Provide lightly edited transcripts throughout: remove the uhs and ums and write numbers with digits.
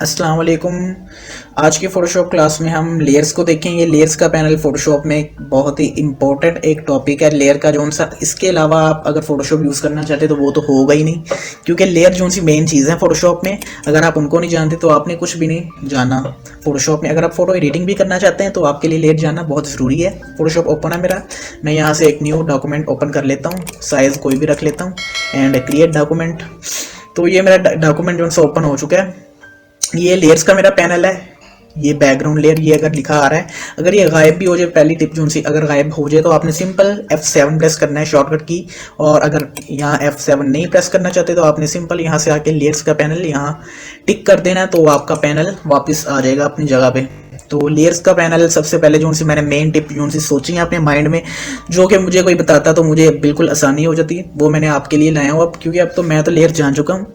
अस्सलाम वालेकुम। आज की फ़ोटोशॉप क्लास में हम लेयर्स को देखेंगे। लेयर्स का पैनल फ़ोटोशॉप में एक बहुत ही इम्पोर्टेंट एक टॉपिक है लेयर का जोन सा। इसके अलावा आप अगर फ़ोटोशॉप यूज़ करना चाहते तो वो तो होगा ही नहीं, क्योंकि लेयर जोन सी मेन चीज़ है फ़ोटोशॉप में। अगर आप उनको नहीं जानते तो आपने कुछ भी नहीं जाना फ़ोटोशॉप में। अगर आप फ़ोटो एडिटिंग भी करना चाहते हैं तो आपके लिए लेयर जानना बहुत ज़रूरी है। फ़ोटोशॉप ओपन है मेरा, मैं यहाँ से एक न्यू डॉक्यूमेंट ओपन कर लेता हूँ, साइज़ कोई भी रख लेता हूँ एंड क्रिएट डॉक्यूमेंट। तो ये मेरा डॉक्यूमेंट जो सा ओपन हो चुका है। ये लेयर्स का मेरा पैनल है। ये बैकग्राउंड लेयर, ये अगर लिखा आ रहा है, अगर ये गायब भी हो जाए, पहली टिप जो सी अगर गायब हो जाए तो आपने सिंपल F7 प्रेस करना है शॉर्टकट की। और अगर यहाँ F7 नहीं प्रेस करना चाहते तो आपने सिंपल यहाँ से आके लेयर्स का पैनल यहाँ टिक कर देना है, तो आपका पैनल वापस आ जाएगा अपनी जगह पे। तो लेयर्स का पैनल सबसे पहले जो सी मैंने मेन टिप जो सी सोची है अपने माइंड में, जो कि मुझे कोई बताता तो मुझे बिल्कुल आसानी हो जाती, वो मैंने आपके लिए लाया हूँ अब। क्योंकि अब तो मैं तो लेयर जान चुका हूँ।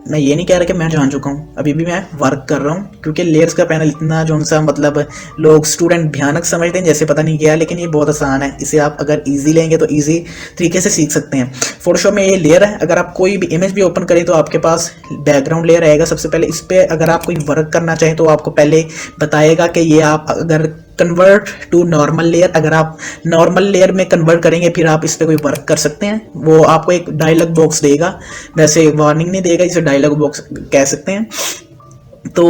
मैं ये नहीं कह रहा कि मैं जान चुका हूँ, अभी भी मैं वर्क कर रहा हूँ। क्योंकि लेयर्स का पैनल इतना जो सा मतलब लोग स्टूडेंट भयानक समझते हैं जैसे पता नहीं क्या, लेकिन ये बहुत आसान है। इसे आप अगर इजी लेंगे तो इजी तरीके से सीख सकते हैं। फोटोशॉप में ये लेयर है, अगर आप कोई भी इमेज भी ओपन करें तो आपके पास बैकग्राउंड लेयर आएगा। सबसे पहले इस पर अगर आप कोई वर्क करना चाहें तो आपको पहले बताएगा कि ये आप अगर कन्वर्ट टू नॉर्मल लेयर, अगर आप नॉर्मल लेयर में कन्वर्ट करेंगे फिर आप इस पर कोई वर्क कर सकते हैं। वो आपको एक डायलॉग बॉक्स देगा, वैसे वार्निंग नहीं देगा, इसे डायलॉग बॉक्स कह सकते हैं। तो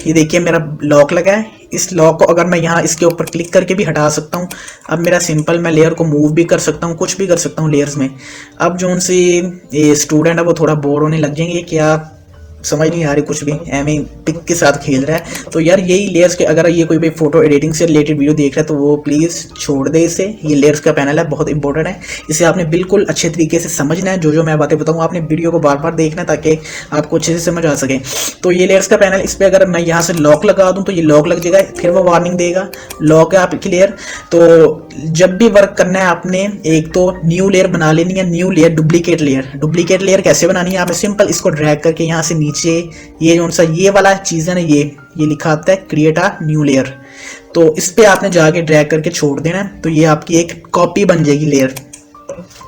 ये देखिए मेरा लॉक लगा है। इस लॉक को अगर मैं यहाँ इसके ऊपर क्लिक करके भी हटा सकता हूँ। अब मेरा सिंपल मैं लेयर को मूव भी कर सकता हूँ, कुछ भी कर सकता हूँ लेयर्स में। अब जो उनसे ये स्टूडेंट है वो थोड़ा बोर होने लग जाएंगे, क्या समझ नहीं आ रही कुछ भी, एम पिक के साथ खेल रहा है। तो यार यही लेयर्स के, अगर ये कोई भी फोटो एडिटिंग से रिलेटेड वीडियो देख रहा है तो वो प्लीज़ छोड़ दे इसे। ये लेयर्स का पैनल है, बहुत इंपॉर्टेंट है, इसे आपने बिल्कुल अच्छे तरीके से समझना है। जो मैं बातें बताऊँ आपने वीडियो को बार बार देखना है ताकि आपको अच्छे से समझ आ सके। तो ये लेयर्स का पैनल, इस पर अगर मैं यहाँ से लॉक लगा दूँ तो ये लॉक लग जाएगा, फिर वो वार्निंग देगा लॉक है आपकी लेयर। तो जब भी वर्क करना है आपने एक तो न्यू लेयर बना लेनी है। New layer duplicate layer, duplicate layer कैसे बनानी है, आपने सिंपल इसको ड्रैग करके यहाँ से नीचे ये जो सा ये वाला चीज़ है ना, ये लिखा आता है क्रिएट अ न्यू लेयर। तो इस पे आपने जाके ड्रैग करके छोड़ देना है, तो ये आपकी एक कॉपी बन जाएगी, लेयर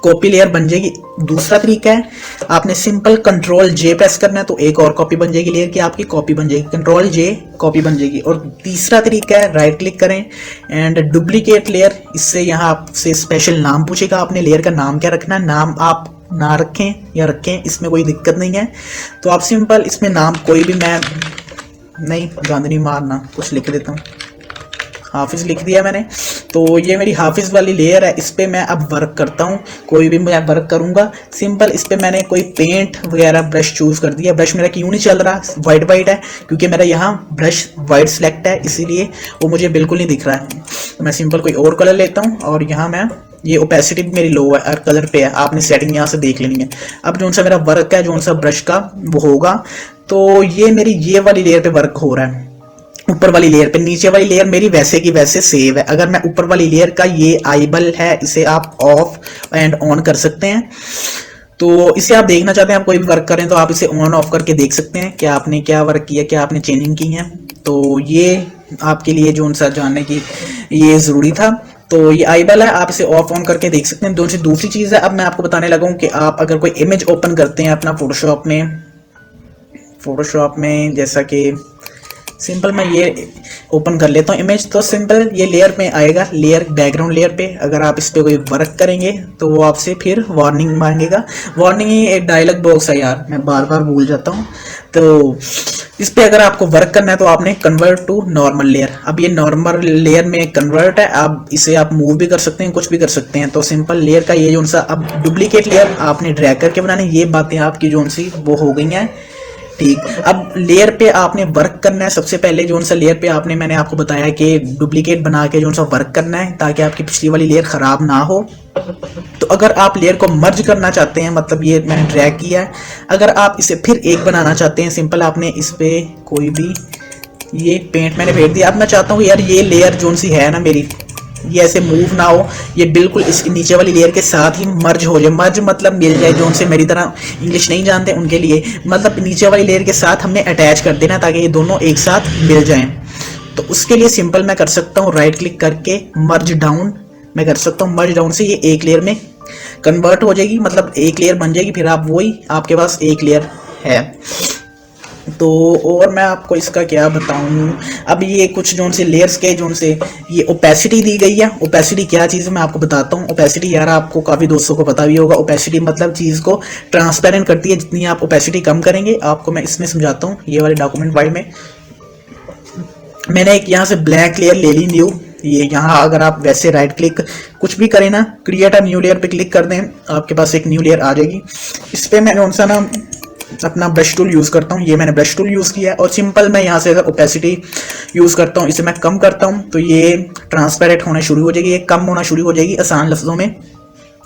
कॉपी लेयर बन जाएगी। दूसरा तरीका है, आपने सिंपल कंट्रोल जे प्रेस करना है तो एक और कॉपी बन जाएगी लेयर की, आपकी कॉपी बन जाएगी, कंट्रोल जे कॉपी बन जाएगी। और तीसरा तरीका है, राइट क्लिक करें एंड डुप्लीकेट लेयर। इससे यहाँ आपसे स्पेशल नाम पूछेगा, आपने लेयर का नाम क्या रखना है। नाम आप ना रखें या रखें, इसमें कोई दिक्कत नहीं है। तो आप सिंपल इसमें नाम कोई भी, मैं नहीं गंद नहीं मारना, कुछ लिख देता हूँ, हाफिज़ लिख दिया मैंने। तो ये मेरी हाफिज़ वाली लेयर है, इस पर मैं अब वर्क करता हूँ। कोई भी मैं वर्क करूँगा सिंपल इस पर मैंने कोई पेंट वगैरह ब्रश चूज़ कर दिया। ब्रश मेरा क्यों नहीं चल रहा, वाइट वाइट है, क्योंकि मेरा यहाँ ब्रश वाइट सेलेक्ट है, इसीलिए वो मुझे बिल्कुल नहीं दिख रहा है। तो मैं सिंपल कोई और कलर लेता हूँ और यहाँ मैं, ये ओपेसिटी भी मेरी लो है और कलर पे है, आपने सेटिंग यहाँ से देख लेनी है। अब जो सा मेरा वर्क है, जो सा ब्रश का वो होगा, तो ये मेरी ये वाली लेयर पे वर्क हो रहा है, ऊपर वाली लेयर पे। नीचे वाली लेयर मेरी वैसे की वैसे सेव है। अगर मैं ऊपर वाली लेयर का, ये आईबल है, इसे आप ऑफ एंड ऑन कर सकते हैं। तो इसे आप देखना चाहते हैं, आप कोई भी वर्क करें तो आप इसे ऑन ऑफ करके देख सकते हैं कि आपने क्या वर्क किया, क्या आपने चेंजिंग की है। तो ये आपके लिए जो सा जानने की ये ज़रूरी था। तो ये आईबल है, आप इसे ऑफ ऑन करके देख सकते हैं। दूसरी चीज़ है, अब मैं आपको बताने लगा हूँ कि आप अगर कोई इमेज ओपन करते हैं अपना फोटोशॉप में जैसा कि सिंपल मैं ये ओपन कर लेता हूँ इमेज, तो सिंपल ये लेयर में आएगा, लेयर बैकग्राउंड लेयर पे। अगर आप इस पर कोई वर्क करेंगे तो वो आपसे फिर वार्निंग मांगेगा। वार्निंग ही एक डायलॉग बॉक्स है यार, मैं बार बार भूल जाता हूँ। तो इस पे अगर आपको वर्क करना है तो आपने कन्वर्ट टू नॉर्मल लेयर। अब ये नॉर्मल लेयर में कन्वर्ट है, आप इसे आप मूव भी कर सकते हैं, कुछ भी कर सकते हैं। तो सिंपल लेयर का ये जो सा, अब डुप्लीकेट लेयर आपने ड्रैग करके बनाने, ये बातें आपकी जो सी वो हो गई हैं, ठीक। अब लेयर पे आपने वर्क करना है। सबसे पहले जो सा लेयर पे आपने, मैंने आपको बताया कि डुप्लीकेट बना के जो सा वर्क करना है ताकि आपकी पिछली वाली लेयर खराब ना हो। तो अगर आप लेयर को मर्ज करना चाहते हैं, मतलब ये मैंने ड्रैग किया है, अगर आप इसे फिर एक बनाना चाहते हैं, सिंपल आपने इस पे कोई भी, ये पेंट मैंने भेज दिया। अब मैं चाहता हूँ यार ये लेयर जो सी है ना मेरी, ये ऐसे मूव ना हो, ये बिल्कुल इस नीचे वाली लेयर के साथ ही मर्ज हो जाए। मर्ज मतलब मिल जाए, जो उनसे मेरी तरह इंग्लिश नहीं जानते उनके लिए, मतलब नीचे वाली लेयर के साथ हमने अटैच कर देना ताकि ये दोनों एक साथ मिल जाएं। तो उसके लिए सिंपल मैं कर सकता हूँ राइट क्लिक करके मर्ज डाउन, मैं कर सकता हूँ मर्ज डाउन से ये एक लेयर में कन्वर्ट हो जाएगी, मतलब एक लेयर बन जाएगी। फिर आप वही, आपके पास एक लेयर है। तो और मैं आपको इसका क्या बताऊं। अब ये कुछ जोन से लेयर्स के जोन से ये ओपेसिटी दी गई है। ओपेसिटी क्या चीज़ है मैं आपको बताता हूँ। ओपेसिटी यार आपको काफ़ी दोस्तों को पता भी होगा। ओपेसिटी मतलब चीज़ को ट्रांसपेरेंट करती है। जितनी आप ओपेसिटी कम करेंगे, आपको मैं इसमें समझाता हूँ। ये वाले डॉक्यूमेंट फाइल में मैंने एक यहाँ से ब्लैक लेयर ले ली न्यू। ये यहाँ अगर आप वैसे राइट क्लिक कुछ भी करें ना, क्रिएट अ न्यू लेयर पे क्लिक कर दें, आपके पास एक न्यू लेयर आ जाएगी। इस पर मैं कौन सा ना अपना ब्रश टूल यूज़ करता हूँ। ये मैंने ब्रश टूल यूज़ किया है और सिंपल मैं यहाँ से अगर ओपेसिटी यूज़ करता हूँ, इसे मैं कम करता हूँ तो ये ट्रांसपेरेंट होना शुरू हो जाएगी, ये कम होना शुरू हो जाएगी। आसान लफ्ज़ों में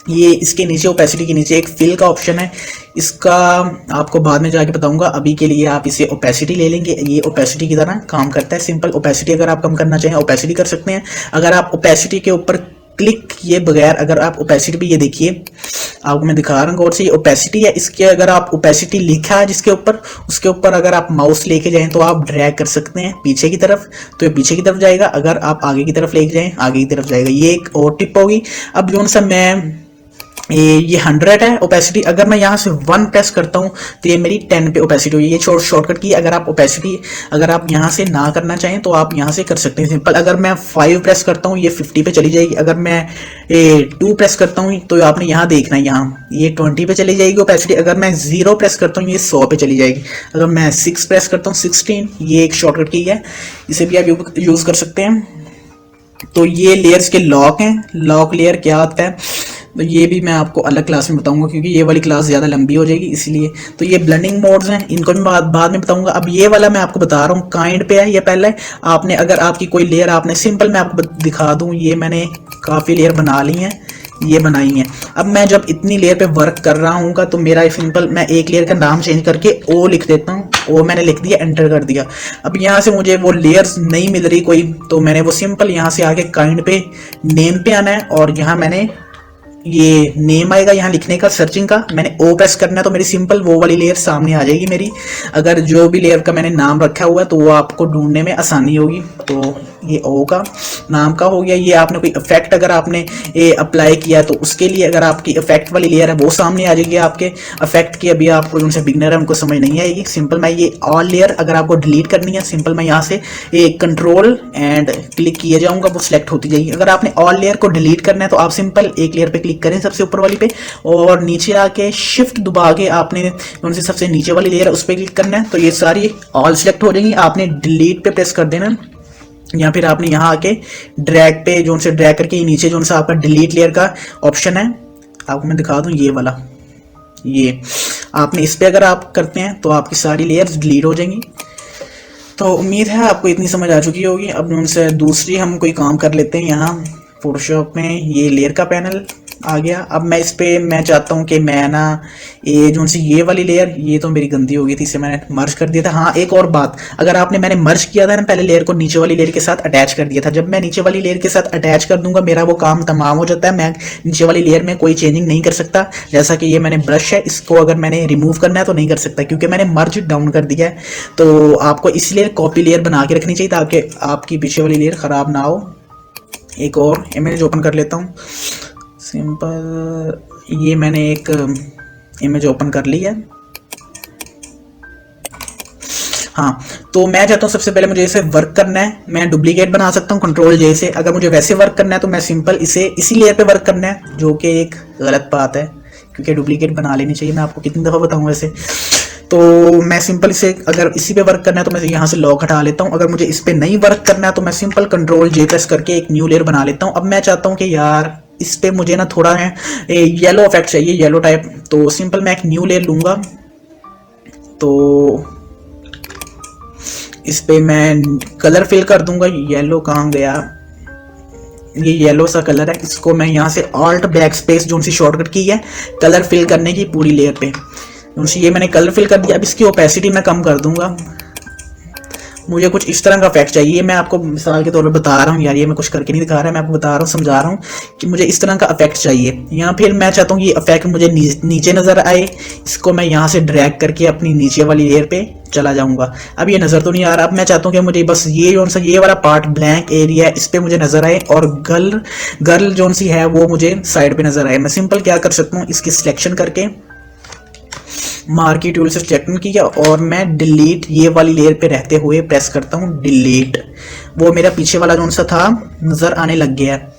ये इसके नीचे ओपेसिटी के नीचे एक फिल का ऑप्शन है। इसका आपको बाद में जाके बताऊंगा। अभी के लिए आप इसे ओपेसिटी ले लेंगे। ये ओपेसिटी की तरह काम करता है। सिंपल ओपेसिटी अगर आप कम करना चाहें ओपेसिटी कर सकते हैं। अगर आप ओपेसिटी के ऊपर क्लिक किए बगैर अगर आप ओपेसिटी पे, ये देखिए आपको मैं दिखा रहा हूँ गौर से, ये ओपेसिटी है। इसके अगर आप ओपेसिटी लिखा है जिसके ऊपर, उसके ऊपर अगर आप माउस लेके जाएं तो आप ड्रैग कर सकते हैं पीछे की तरफ, तो ये पीछे की तरफ जाएगा। अगर आप आगे की तरफ लेके जाएं, आगे की तरफ जाएगा। ये एक और टिप होगी। अब जो सा मैं ये 100 है ओपेसिटी, अगर मैं यहाँ से 1 प्रेस करता हूँ तो ये मेरी 10 पे ओपेसिटी हुई। ये शॉर्टकट की। अगर आप ओपेसिटी अगर आप यहाँ से ना करना चाहें तो आप यहाँ से कर सकते हैं सिंपल। अगर मैं 5 प्रेस करता हूँ ये 50 पे चली जाएगी। अगर मैं 2 प्रेस करता हूँ तो आपने यहाँ देखना है, यहाँ ये 20 पे चली जाएगी ओपेसिटी। अगर मैं 0 प्रेस करता हूँ ये 100 पे चली जाएगी। अगर मैं 6 प्रेस करता हूँ 16, ये एक शॉर्टकट की है, इसे भी आप यूज़ कर सकते हैं। तो ये लेयर्स के लॉक हैं। लॉक लेयर क्या होता है तो ये भी मैं आपको अलग क्लास में बताऊंगा, क्योंकि ये वाली क्लास ज़्यादा लंबी हो जाएगी इसलिए। तो ये ब्लेंडिंग मोड्स हैं, इनको मैं बाद में बताऊंगा। अब ये वाला मैं आपको बता रहा हूँ काइंड पे है। ये पहले आपने अगर आपकी कोई लेयर आपने सिंपल मैं आपको दिखा दूँ, ये मैंने काफ़ी लेयर बना ली हैं, ये बनाई है। अब मैं जब इतनी लेयर पे वर्क कर रहा हूँ तो मेरा सिंपल मैं एक लेयर का नाम चेंज करके ओ लिख देता हूँ। ओ मैंने लिख दिया, एंटर कर दिया। अब यहाँ से मुझे वो लेयर्स नहीं मिल रही कोई, तो मैंने वो सिंपल यहाँ से आके काइंड पे नेम पे आना है और यहाँ मैंने ये नेम आएगा यहाँ लिखने का, सर्चिंग का। मैंने ओ प्रेस करना है तो मेरी सिंपल वो वाली लेयर सामने आ जाएगी मेरी। अगर जो भी लेयर का मैंने नाम रखा हुआ है तो वो आपको ढूंढने में आसानी होगी। तो ये ओ का नाम का हो गया। ये आपने कोई इफेक्ट अगर आपने ये अप्लाई किया तो उसके लिए अगर आपकी इफेक्ट वाली लेयर है वो सामने आ जाएगी आपके इफेक्ट की। अभी आपको उनसे बिगनर है उनको समझ नहीं आएगी। सिंपल मैं ये ऑल लेयर अगर आपको डिलीट करनी है, सिंपल मैं यहाँ से एक कंट्रोल एंड क्लिक किए जाऊंगा, वो सिलेक्ट होती जाएगी। अगर आपने ऑल लेयर को डिलीट करना है तो आप सिंपल एक लेयर पे क्लिक करें सबसे ऊपर वाली पे, और नीचे आके शिफ्ट दबा के आपने उनसे सबसे नीचे वाली लेयर उस पर क्लिक करना है तो ये सारी ऑल सिलेक्ट हो जाएंगी। आपने डिलीट पे प्रेस कर देना, या फिर आपने यहाँ आके ड्रैग पे जो से ड्रैग करके नीचे जो सा आपका डिलीट लेयर का ऑप्शन है, आपको मैं दिखा दूँ ये वाला, ये आपने इस पे अगर आप करते हैं तो आपकी सारी लेयर्स डिलीट हो जाएंगी। तो उम्मीद है आपको इतनी समझ आ चुकी होगी। अब उनसे दूसरी हम कोई काम कर लेते हैं। यहाँ फोटोशॉप में ये लेयर का पैनल आ गया। अब मैं इस पे मैं चाहता हूँ कि मैं ना ये जो सी ये वाली लेयर, ये तो मेरी गंदी हो गई थी, इसे मैंने मर्ज कर दिया था। हाँ एक और बात, अगर आपने मैंने मर्ज किया था ना पहले लेयर को नीचे वाली लेयर के साथ अटैच कर दिया था, जब मैं नीचे वाली लेयर के साथ अटैच कर दूंगा मेरा वो काम तमाम हो जाता है। मैं नीचे वाली लेयर में कोई चेंजिंग नहीं कर सकता। जैसा कि ये मैंने ब्रश है, इसको अगर मैंने रिमूव करना है तो नहीं कर सकता क्योंकि मैंने मर्ज डाउन कर दिया है। तो आपको इसलिए कॉपी लेयर बना के रखनी चाहिए ताकि आपकी पीछे वाली लेयर ख़राब ना हो। एक और इमेज ओपन कर लेता हूँ सिंपल। ये मैंने एक इमेज ओपन कर ली है। हाँ तो मैं चाहता हूँ सबसे पहले मुझे इसे वर्क करना है। मैं डुप्लीकेट बना सकता हूँ कंट्रोल जे से। अगर मुझे वैसे वर्क करना है तो मैं सिंपल इसे इसी लेयर पे वर्क करना है, जो कि एक गलत बात है क्योंकि डुप्लीकेट बना लेनी चाहिए। मैं आपको कितनी दफ़ा बताऊँ वैसे। तो मैं सिंपल इसे अगर इसी पे वर्क करना है तो मैं यहाँ से लॉक हटा लेता हूँ। अगर मुझे इस पे नहीं वर्क करना है तो मैं सिंपल कंट्रोल जे प्रेस करके एक न्यू लेयर बना लेता हूँ। अब मैं चाहता हूँ कि यार इस पे मुझे ना थोड़ा है येलो इफेक्ट चाहिए, येलो टाइप। तो सिंपल मैं एक न्यू लेयर लूँगा। तो इस पे मैं कलर फिल कर दूंगा। येलो कहाँ गया, ये येलो सा कलर है। इसको मैं यहाँ से ऑल्ट बैक स्पेस जो सी शॉर्टकट की है कलर फिल करने की पूरी लेयर पे, ये मैंने कलर फिल कर दिया। अब इसकी ओपेसिटी मैं कम कर दूंगा। मुझे कुछ इस तरह का इफेक्ट चाहिए। मैं आपको मिसाल के तौर पर बता रहा हूँ यार, ये मैं कुछ करके नहीं दिखा रहा, मैं आपको बता रहा हूँ, समझा रहा हूँ कि मुझे इस तरह का इफेक्ट चाहिए। या फिर मैं चाहता हूँ ये इफेक्ट मुझे नीचे नजर आए। इसको मैं यहाँ से ड्रैग करके अपनी नीचे वाली लेयर पे चला जाऊंगा। अब ये नजर तो नहीं आ रहा। अब मैं चाहता हूँ कि मुझे बस ये जो सा ये वाला पार्ट ब्लैंक एरिया इस पे मुझे नजर आए और गर्ल जो सी है वो मुझे साइड पे नजर आए। मैं सिंपल क्या कर सकता हूँ, इसकी सिलेक्शन करके मार्की टूल से सिलेक्ट किया और मैं डिलीट ये वाली लेयर पे रहते हुए प्रेस करता हूँ डिलीट। वो मेरा पीछे वाला जो सा था नज़र आने लग गया है,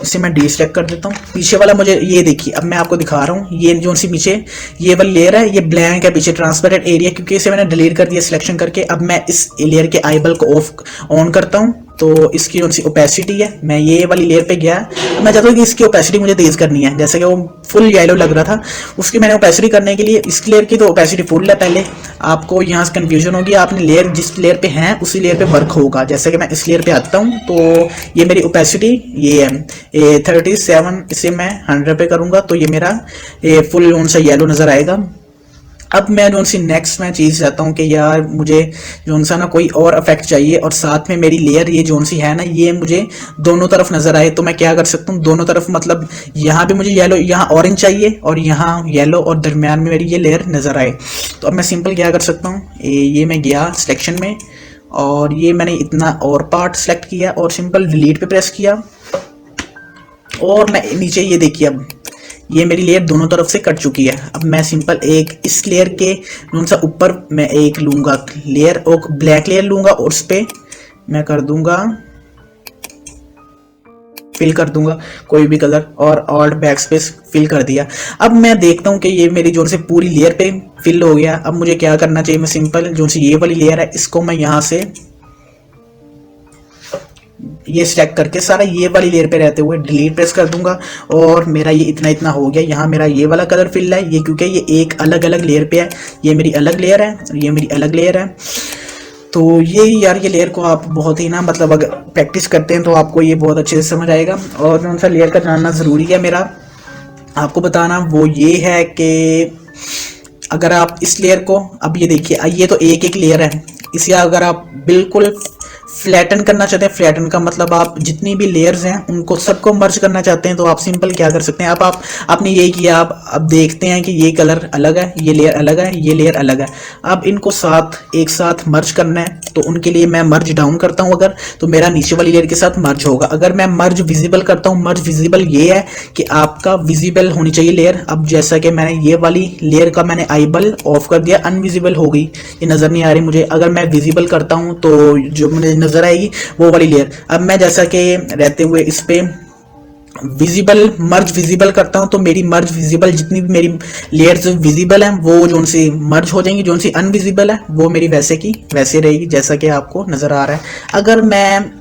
इसे मैं डीसेलेक्ट कर देता हूँ। पीछे वाला मुझे ये देखिए, अब मैं आपको दिखा रहा हूँ, ये जो सी पीछे ये वाली लेयर है ये ब्लैंक है पीछे ट्रांसपेरेंट एरिया, क्योंकि इसे मैंने डिलीट कर दिया सिलेक्शन करके। अब मैं इस लेयर के आईबल को ऑन करता हूँ, तो इसकी जो सी ओपेसिटी है, मैं ये वाली लेयर पे गया, मैं चाहता हूँ कि इसकी ओपेसिटी मुझे तेज करनी है, जैसे कि वो फुल येलो लग रहा था, उसकी मैंने ओपेसिटी करने के लिए इस लेयर की तो ओपेसिटी फुल है। पहले आपको यहाँ से कन्फ्यूजन होगी, आपने लेयर जिस लेयर पे है उसी लेयर पे वर्क होगा। जैसे कि मैं इस लेयर पे आता हूँ, तो ये मेरी ओपेसिटी ये है 37, इसे मैं 100 पे करूँगा तो ये मेरा फुल जोन सा येलो नज़र आएगा। अब मैं जो सी नेक्स्ट मैं चीज़ चाहता हूँ कि यार मुझे जो सा ना कोई और इफेक्ट चाहिए, और साथ में मेरी लेयर ये जो सी है ना ये मुझे दोनों तरफ नज़र आए। तो मैं क्या कर सकता हूँ, दोनों तरफ मतलब यहाँ भी मुझे येलो, यहाँ ऑरेंज चाहिए और यहाँ येलो, और दरमियान में मेरी ये लेयर नज़र आए। तो अब मैं सिंपल क्या कर सकता हूँ, ये मैं गया सिलेक्शन में और ये मैंने इतना और पार्ट सेलेक्ट किया और सिंपल डिलीट पे प्रेस किया, और मैं नीचे ये देखिए अब ये मेरी लेयर दोनों तरफ से कट चुकी है। अब मैं सिंपल एक इस लेयर के कौन सा ऊपर मैं एक लूँगा लेयर, और ब्लैक लेयर लूँगा और उस पर मैं कर दूँगा फिल कर दूंगा कोई भी कलर, और ऑल्ट बैक स्पेस फिल कर दिया। अब मैं देखता हूँ कि ये मेरी जो से पूरी लेयर पे फिल हो गया। अब मुझे क्या करना चाहिए, मैं सिंपल जो सी ये वाली लेयर है इसको मैं यहाँ से ये सिलेक्ट करके सारा ये वाली लेयर पे रहते हुए डिलीट प्रेस कर दूंगा, और मेरा ये इतना इतना हो गया। यहाँ मेरा ये वाला कलर फिल है, ये क्योंकि ये एक अलग अलग लेयर पे है, ये मेरी अलग लेयर है, ये मेरी अलग लेयर है। तो ये यार ये लेयर को आप बहुत ही ना मतलब अगर प्रैक्टिस करते हैं तो आपको ये बहुत अच्छे से समझ आएगा। और कौन सा लेयर का जानना ज़रूरी है मेरा आपको बताना, वो ये है कि अगर आप इस लेयर को, अब ये देखिए ये तो एक एक लेयर है, इसे अगर आप बिल्कुल फ्लैटन करना चाहते हैं, फ्लैटन का मतलब आप जितनी भी लेयर्स हैं उनको सबको मर्ज करना चाहते हैं, तो आप सिंपल क्या कर सकते हैं, आप आपने यही किया। आप अब देखते हैं कि ये कलर अलग है, ये लेयर अलग है, ये लेयर अलग है। अब इनको साथ एक साथ मर्ज करना है, तो उनके लिए मैं मर्ज डाउन करता हूं अगर, तो मेरा नीचे वाली लेयर के साथ मर्ज होगा। अगर मैं मर्ज विजिबल करता हूं, मर्ज विजिबल ये है कि आपका विजिबल होनी चाहिए लेयर। अब जैसा कि मैंने ये वाली लेयर का मैंने आईबल ऑफ कर दिया, अनविजिबल हो गई, ये नज़र नहीं आ रही मुझे। अगर मैं विजिबल करता हूं तो जो मुझे नज़र आएगी वो वाली लेयर। अब मैं जैसा कि रहते हुए इस पे विजिबल मर्ज विजिबल करता हूं, तो मेरी मर्ज विजिबल जितनी भी मेरी लेयर्स विजिबल हैं वो जो सी मर्ज हो जाएंगी, जो सी अनविजिबल है वो मेरी वैसे की वैसे रहेगी जैसा कि आपको नज़र आ रहा है। अगर मैं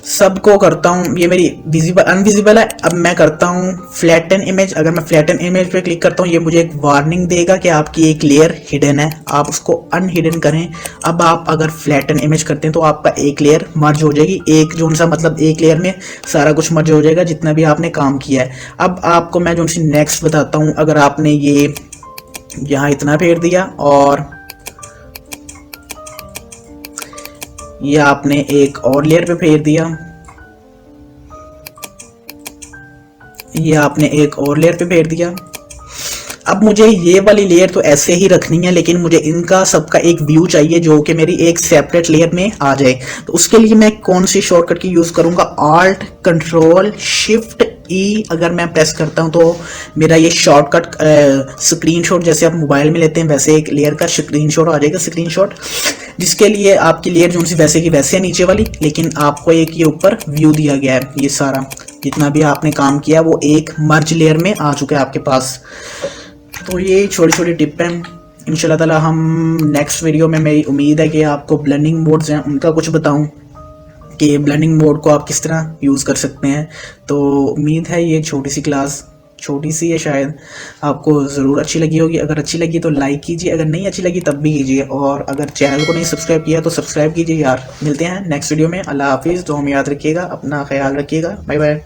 सबको करता हूँ, ये मेरी विजिबल अनविजिबल है। अब मैं करता हूँ फ्लैटन इमेज, अगर मैं फ्लैटन इमेज पे क्लिक करता हूँ ये मुझे एक वार्निंग देगा कि आपकी एक लेयर हिडन है, आप उसको अनहिडन करें। अब आप अगर फ्लैटन इमेज करते हैं तो आपका एक लेयर मर्ज हो जाएगी, एक जो सा मतलब एक लेयर में सारा कुछ मर्ज हो जाएगा जितना भी आपने काम किया है। अब आपको मैं जो सी नेक्स्ट बताता हूँ, अगर आपने ये यहाँ इतना फेर दिया और ये आपने एक और लेयर पे फेर दिया, ये आपने एक और लेयर पे फेर दिया। अब मुझे ये वाली लेयर तो ऐसे ही रखनी है, लेकिन मुझे इनका सबका एक व्यू चाहिए जो कि मेरी एक सेपरेट लेयर में आ जाए। तो उसके लिए मैं कौन सी शॉर्टकट की यूज़ करूँगा, ऑल्ट कंट्रोल शिफ्ट ई अगर मैं प्रेस करता हूं तो मेरा ये शॉर्टकट स्क्रीनशॉट जैसे आप मोबाइल में लेते हैं वैसे एक लेयर का स्क्रीनशॉट आ जाएगा, स्क्रीनशॉट, जिसके लिए आपकी लेयर जो सी वैसे की वैसे है नीचे वाली, लेकिन आपको एक ये ऊपर व्यू दिया गया है। ये सारा जितना भी आपने काम किया वो एक मर्ज लेयर में आ चुका है आपके पास। तो ये छोटी छोटी टिप है, इंशाल्लाह ताला हम नेक्स्ट वीडियो में मेरी उम्मीद है कि आपको ब्लेंडिंग मोड्स हैं उनका कुछ बताऊं कि ब्लेंडिंग मोड को आप किस तरह यूज़ कर सकते हैं। तो उम्मीद है ये छोटी सी क्लास छोटी सी है, शायद आपको ज़रूर अच्छी लगी होगी। अगर अच्छी लगी तो लाइक कीजिए, अगर नहीं अच्छी लगी तब भी कीजिए, और अगर चैनल को नहीं सब्सक्राइब किया तो सब्सक्राइब कीजिए यार। मिलते हैं नेक्स्ट वीडियो में, अल्लाह हाफिज़। तो हम याद रखिएगा, अपना ख्याल रखिएगा, बाय बाय।